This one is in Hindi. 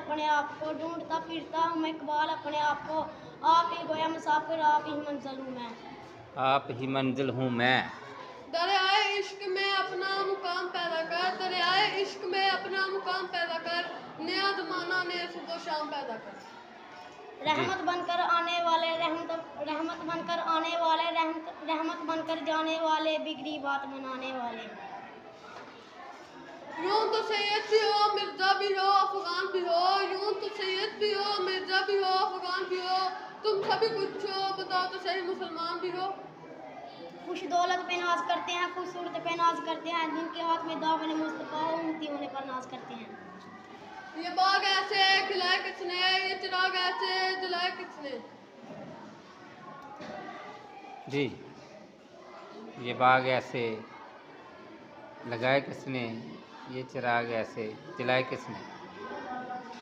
अपने आप को, ढूंढता फिरता हूँ मैं इकबाल अपने आप को। आप ही गोया मुसाफिर, आप ही मंजिल हूँ मैं। आप ही मंजिल हूँ मैं। दरियाए इश्क में अपना मुकाम पैदा कर, दरियाए इश्क में अपना मुकाम पैदा कर, नया ज़माना ने सुबह शाम पैदा कर। रहमत बनकर आने वाले, रहमत बनकर आने वाले, रहमत बनकर जाने वाले, बिगड़ी बात बनाने वाले। यूं तो सैयद भी हो, मिर्जा भी हो, अफगान भी हो, यूं तो सैयद भी हो, मिर्जा भी हो, अफगान भी हो, तुम सभी कुछ हो, बताओ तो सही मुसलमान भी हो। खुश दौलत पे नाज करते हैं, खूबसूरत पे नाज करते हैं, जिनके हाथ में दामन मुस्तफा हो, उमती होने पर नाज करते हैं। ये बाग ऐसे खिलाए किसने, ये चिराग ऐसे जलाए किसने। जी, ये बाग ऐसे लगाए किसने, ये चिराग ऐसे जलाए किसने।